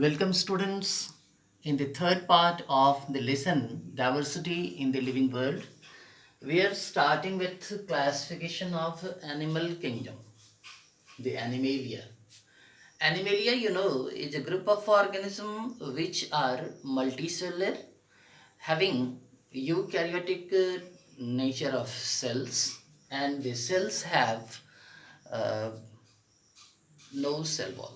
Welcome, students. In the third part of the lesson Diversity in the Living World, we are starting with classification of animal kingdom, the Animalia. Animalia, is a group of organisms which are multicellular, having eukaryotic nature of cells, and the cells have uh, no cell wall.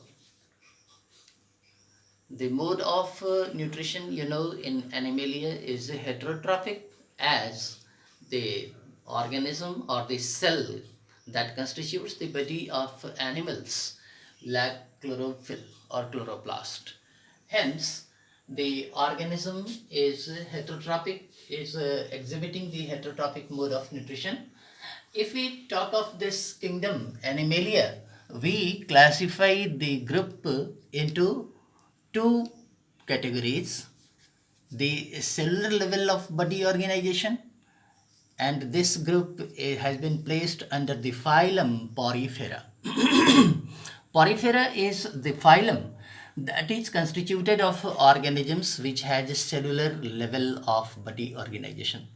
The mode of nutrition, in Animalia is heterotrophic, as the organism or the cell that constitutes the body of animals lack chlorophyll or chloroplast. Hence, the organism is heterotrophic, is exhibiting the heterotrophic mode of nutrition. If we talk of this kingdom, Animalia, we classify the group into two categories: the cellular level of body organization, and this group has been placed under the phylum Porifera. Porifera is the phylum that is constituted of organisms which has cellular level of body organization.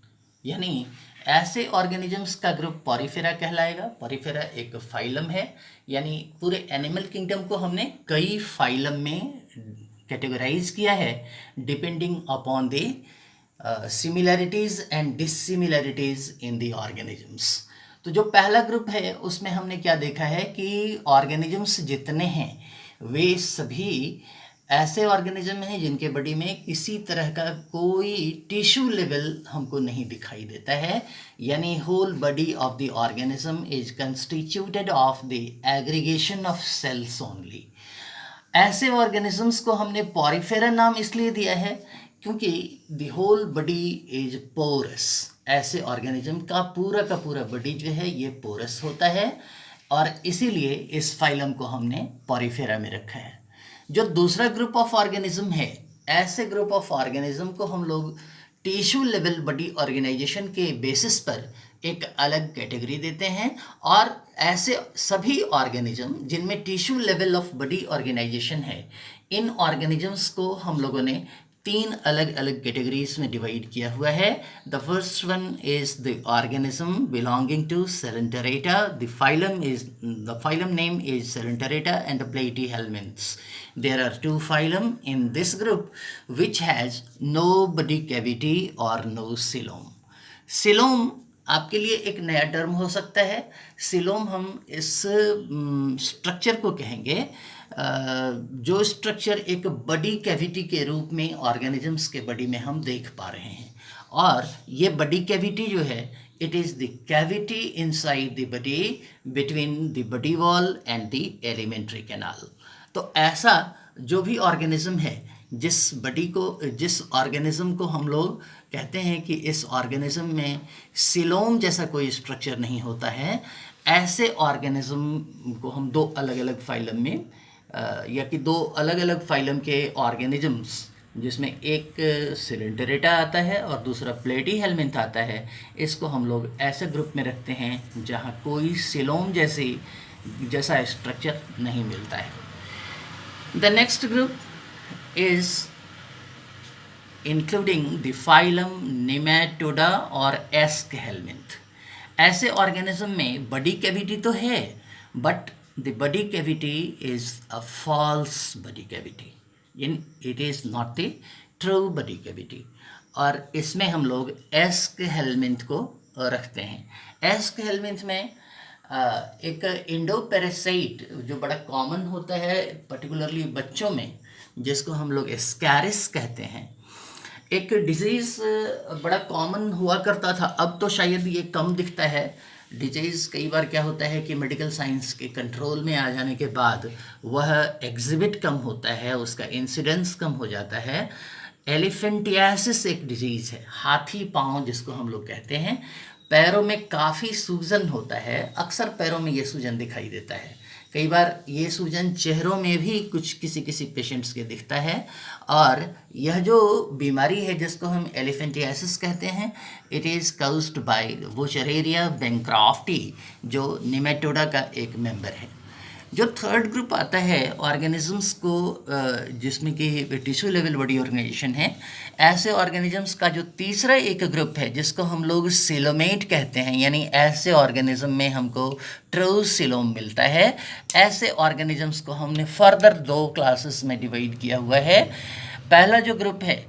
यानी ऐसे organisms का group Porifera कहलाएगा. Porifera एक phylum है, यानी पूरे animal kingdom को हमने कई फाइलम में कैटेगराइज किया है depending upon the similarities and dissimilarities in the organisms. तो जो पहला ग्रुप है उसमें हमने क्या देखा है कि ऑर्गेनिजम्स जितने हैं वे सभी ऐसे ऑर्गेनिज्म हैं जिनके बॉडी में किसी तरह का कोई टिश्यू लेवल हमको नहीं दिखाई देता है, यानी whole body of the organism is constituted of the aggregation of cells only. ऐसे ऑर्गेनिजम्स को हमने पॉरीफेरा नाम इसलिए दिया है क्योंकि the whole body is porous. ऐसे ऑर्गेनिज्म का पूरा बॉडी जो है ये पोरस होता है और इसीलिए इस फाइलम को हमने पॉरीफेरा में रखा है. जो दूसरा ग्रुप ऑफ ऑर्गेनिज्म है, ऐसे ग्रुप ऑफ ऑर्गेनिज्म को हम लोग टिश्यू लेवल बॉडी ऑर्गेनाइजेशन के बेसिस पर एक अलग कैटेगरी देते हैं, और ऐसे सभी ऑर्गेनिज्म जिनमें tissue level of body organization है, इन ऑर्गेनिजम्स को हम लोगों ने तीन अलग अलग कैटेगरीज में डिवाइड किया हुआ है. The first one is the organism belonging to Coelenterata. The phylum name is Coelenterata and the Platyhelminths. There are two phylum in this group which has no body cavity or no coelom. Coelom आपके लिए एक नया term हो सकता है. Coelom हम इस structure को कहेंगे जो स्ट्रक्चर एक बॉडी कैविटी के रूप में ऑर्गेनिजम्स के बॉडी में हम देख पा रहे हैं. और ये बॉडी कैविटी जो है, it is the cavity inside the body between the body wall and the alimentary canal. तो ऐसा जो भी ऑर्गेनिज्म है, जिस ऑर्गेनिज्म को हम लोग कहते हैं कि इस ऑर्गेनिज्म में सिलोम जैसा कोई स्ट्रक्चर नहीं होता है, ऐसे ऑर्गेनिज्म को हम दो अलग अलग फाइलम में या कि दो अलग अलग फाइलम के ऑर्गेनिजम्स, जिसमें एक Coelenterata आता है और दूसरा Platyhelminth आता है, इसको हम लोग ऐसे ग्रुप में रखते हैं जहाँ कोई सिलोम जैसा स्ट्रक्चर नहीं मिलता है. The next group is including the phylum Nematoda और Aschelminth. ऐसे ऑर्गेनिज्म में बॉडी कैविटी तो है, but the body cavity is a false body cavity, it is not the true body cavity. और इसमें हम लोग Aschelminth को रखते हैं. Aschelminth में एक इंडोपेरासाइट जो बड़ा कॉमन होता है पर्टिकुलरली बच्चों में, जिसको हम लोग स्कैरिस कहते हैं. एक डिजीज़ बड़ा कॉमन हुआ करता था, अब तो शायद ये कम दिखता है. डिजीज़ कई बार क्या होता है कि मेडिकल साइंस के कंट्रोल में आ जाने के बाद वह एग्जिबिट कम होता है, उसका इंसिडेंस कम हो जाता है. एलिफेंटियासिस एक डिजीज़ है, हाथी पाँव जिसको हम लोग कहते हैं. पैरों में काफ़ी सूजन होता है, अक्सर पैरों में ये सूजन दिखाई देता है. कई बार ये सूजन चेहरों में भी कुछ किसी पेशेंट्स के दिखता है. और यह जो बीमारी है जिसको हम एलिफेंटियासिस कहते हैं, it is caused bye Wuchereria bancrofti, जो निमेटोडा का एक मेंबर है. जो थर्ड ग्रुप आता है ऑर्गेनिजम्स को जिसमें कि टिश्यू लेवल बॉडी ऑर्गेनाइजेशन है, ऐसे ऑर्गेनिजम्स का जो तीसरा एक ग्रुप है जिसको हम लोग सिलोमेट कहते हैं, यानी ऐसे ऑर्गेनिज्म में हमको ट्रू सिलोम मिलता है। ऐसे ऑर्गेनिजम्स को हमने फर्दर 2 क्लासेस में डिवाइड किया हुआ है। पहला जो ग्रुप है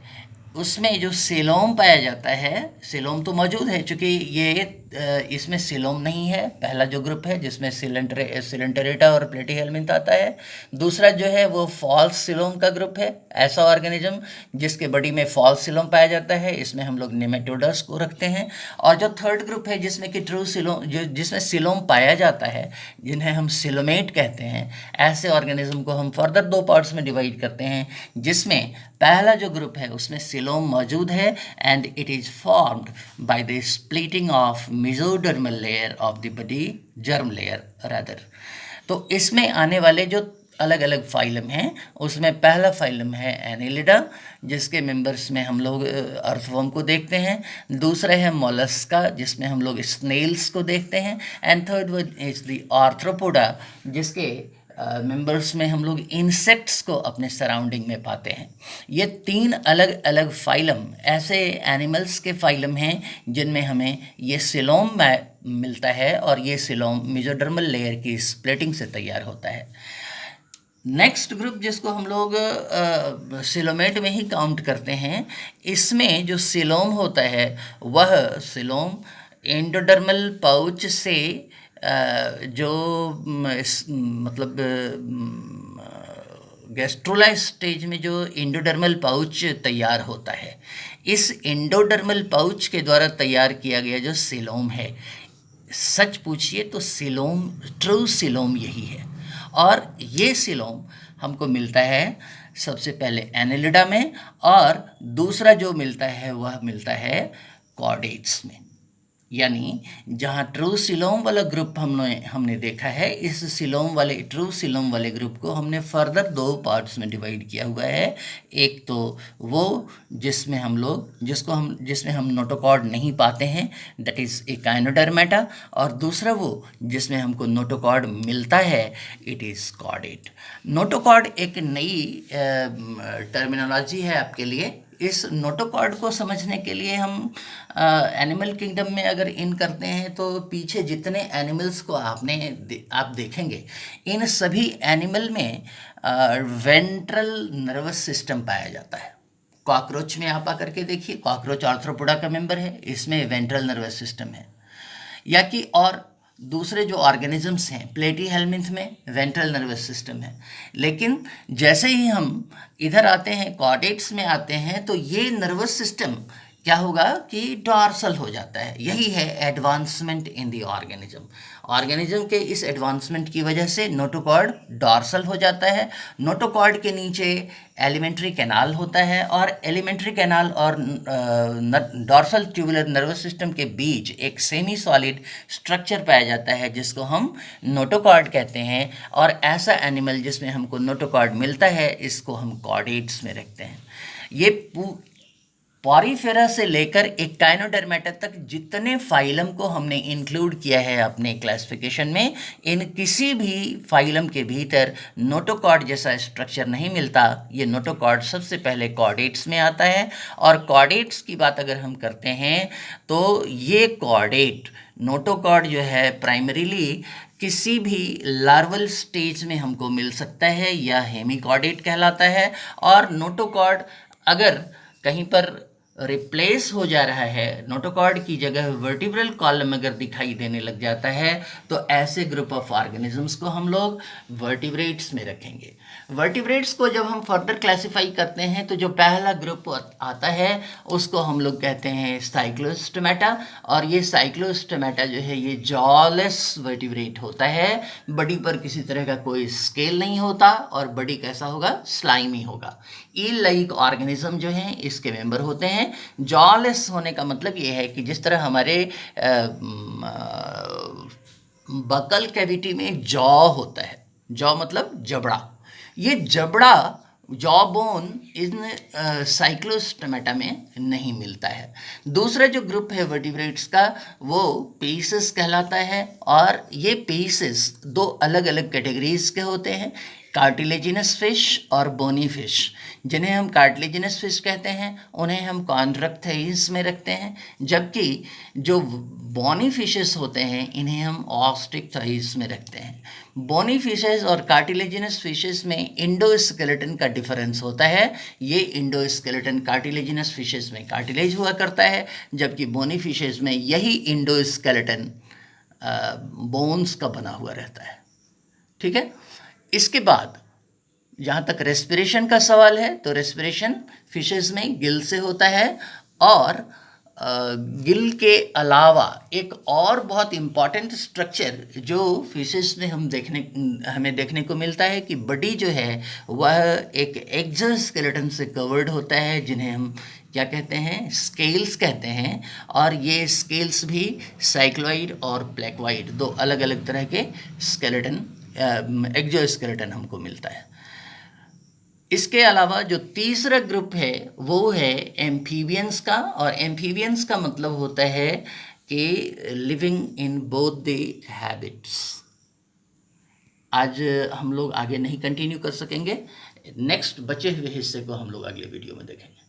उसमें जो सिलोम पाया जाता है, सिलोम तो मौजूद है चूँकि ये इसमें सिलोम नहीं है। पहला जो ग्रुप है जिसमें सिलेंटरेटा और प्लेटीहेल्मिंथ आता है। दूसरा जो है वो फॉल्स सिलोम का ग्रुप है, ऐसा ऑर्गेनिज्म जिसके बॉडी में फॉल्स सिलोम पाया जाता है, इसमें हम लोग नेमेटोडस को रखते हैं। और जो थर्ड ग्रुप है जिसमें कि ट्रू सिलोम, जो जिसमें सिलोम पाया जाता है, जिन्हें हम सिलोमेट कहते हैं, ऐसे ऑर्गेनिज्म को हम फर्दर 2 पार्ट्स में डिवाइड करते हैं, जिसमें पहला जो ग्रुप है उसमें सिलोम मौजूद है and it is formed by the splitting of mesodermal layer of the body, germ layer rather. तो इसमें आने वाले जो अलग अलग फाइलम हैं उसमें पहला फाइलम है एनिलिडा, जिसके मेंबर्स में हम लोग अर्थवर्म को देखते हैं। दूसरा है मोलस्का, जिसमें हम लोग स्नेल्स को देखते हैं। And third one is the arthropoda, जिसके मेंबर्स में हम लोग इंसेक्ट्स को अपने सराउंडिंग में पाते हैं। ये 3 अलग अलग फाइलम ऐसे एनिमल्स के फाइलम हैं जिनमें हमें ये सिलोम मिलता है और ये सिलोम मेसोडर्मल लेयर की स्प्लिटिंग से तैयार होता है। नेक्स्ट ग्रुप जिसको हम लोग सिलोमेट में ही काउंट करते हैं, इसमें जो सिलोम होता है वह सिलोम एंडोडर्मल पाउच से जो मतलब गैस्ट्रोला स्टेज में जो एंडोडर्मल पाउच तैयार होता है, इस एंडोडर्मल पाउच के द्वारा तैयार किया गया जो सिलोम है, सच पूछिए तो सिलोम, ट्रू सिलोम यही है। और ये सिलोम हमको मिलता है सबसे पहले एनिलिडा में, और दूसरा जो मिलता है वह मिलता है कॉर्डेट्स में। यानी जहाँ ट्रू सिलोम वाला ग्रुप हमने देखा है, इस ट्रू सिलोम वाले ग्रुप को हमने फर्दर 2 पार्ट्स में डिवाइड किया हुआ है। एक तो वो जिसमें हम नोटोकॉर्ड नहीं पाते हैं, दैट इज़ एकाइनोडर्मेटा, और दूसरा वो जिसमें हमको नोटोकॉर्ड मिलता है, इट इज़ कॉर्डेट। नोटोकॉर्ड एक नई टर्मिनोलॉजी है आपके लिए। इस नोटोकॉर्ड को समझने के लिए हम एनिमल किंगडम में अगर इन करते हैं तो पीछे जितने एनिमल्स को आप देखेंगे, इन सभी एनिमल में वेंट्रल नर्वस सिस्टम पाया जाता है। कॉकरोच में आप आकर के देखिए, कॉकरोच आर्थ्रोपोडा का मेंबर है, इसमें वेंट्रल नर्वस सिस्टम है। या कि और दूसरे जो ऑर्गेनिजम्स हैं, प्लेटीहेल्मिंथ में वेंट्रल नर्वस सिस्टम है। लेकिन जैसे ही हम इधर आते हैं, कॉर्डेट्स में आते हैं, तो ये नर्वस सिस्टम क्या होगा कि डॉर्सल हो जाता है। यही है एडवांसमेंट इन द ऑर्गेनिज्म के इस एडवांसमेंट की वजह से नोटोकॉर्ड डॉर्सल हो जाता है। नोटोकॉर्ड के नीचे एलिमेंट्री कैनाल होता है, और एलिमेंट्री कैनाल और डॉर्सल ट्यूबुलर नर्वस सिस्टम के बीच एक सेमी सॉलिड स्ट्रक्चर पाया जाता है जिसको हम नोटोकॉर्ड कहते हैं। और ऐसा एनिमल जिसमें हमको नोटोकॉर्ड मिलता है, इसको हम कॉर्डेट्स में रखते हैं। ये पॉरीफेरा से लेकर एकाइनोडर्मेटा तक जितने फाइलम को हमने इंक्लूड किया है अपने क्लासिफिकेशन में, इन किसी भी फाइलम के भीतर नोटोकॉर्ड जैसा स्ट्रक्चर नहीं मिलता। ये नोटोकॉर्ड सबसे पहले कॉर्डेट्स में आता है। और कॉर्डेट्स की बात अगर हम करते हैं तो ये कॉर्डेट नोटोकॉर्ड जो है प्राइमरीली किसी भी लार्वल स्टेज में हमको मिल सकता है या हेमिकॉर्डेट कहलाता है। और नोटोकॉर्ड अगर कहीं पर रिप्लेस हो जा रहा है, नोटोकॉर्ड की जगह वर्टिब्रल कॉलम अगर दिखाई देने लग जाता है, तो ऐसे ग्रुप ऑफ ऑर्गेनिजम्स को हम लोग वर्टिब्रेट्स में रखेंगे। वर्टिब्रेट्स को जब हम फर्दर क्लासिफाई करते हैं तो जो पहला ग्रुप आता है उसको हम लोग कहते हैं साइक्लोस्टोमेटा। और ये साइक्लोस्टोमेटा जो है ये जॉलेस वर्टिब्रेट होता है। बॉडी पर किसी तरह का कोई स्केल नहीं होता और बॉडी कैसा होगा, स्लाइमी होगा। ईल लाइक ऑर्गेनिज्म जो हैं इसके मेंबर होते हैं। जॉलेस होने का मतलब ये है कि जिस तरह हमारे बकल कैविटी में जॉ होता है, जॉ मतलब जबड़ा, ये जबड़ा जॉ बोन इन साइक्लोस्टोमेटा में नहीं मिलता है। दूसरा जो ग्रुप है वर्टिब्रेट्स का वो पीसेस कहलाता है, और ये पीसेस दो अलग अलग कैटेगरीज के होते हैं, कार्टिलेजिनस फिश और बोनी फिश। जिन्हें हम कार्टिलेजिनस फिश कहते हैं उन्हें हम कॉन्ड्रक्टाइल्स में रखते हैं, जबकि जो बोनी फिशेस होते हैं इन्हें हम ऑस्ट्रिक्टाइल्स में रखते हैं। बोनी फिशेस और कार्टिलेजिनस फिशेस में इंडोस्केलेटन का डिफरेंस होता है। ये इंडोस्केलेटन कार्टिलेजिनस फिशेस में कार्टिलेज हुआ करता है, जबकि बोनी फिशेस में यही इंडोस्केलेटन बोन्स का बना हुआ रहता है। ठीक है। इसके बाद जहाँ तक रेस्पिरेशन का सवाल है तो रेस्पिरेशन फिशेस में गिल से होता है, और गिल के अलावा एक और बहुत इम्पॉर्टेंट स्ट्रक्चर जो फिशेस में हमें देखने को मिलता है कि बॉडी जो है वह एक एक्सोस्केलेटन से कवर्ड होता है, जिन्हें हम क्या कहते हैं, स्केल्स कहते हैं। और ये स्केल्स भी साइक्लॉइड और प्लेक्वाइड, दो अलग अलग तरह के स्केलेटन, एक्सोस्केलेटन हमको मिलता है। इसके अलावा जो तीसरा ग्रुप है वो है एम्फीबियंस का, और एम्फीबियंस का मतलब होता है कि living in both the habits. आज हम लोग आगे नहीं कंटिन्यू कर सकेंगे, नेक्स्ट बचे हुए हिस्से को हम लोग अगले वीडियो में देखेंगे।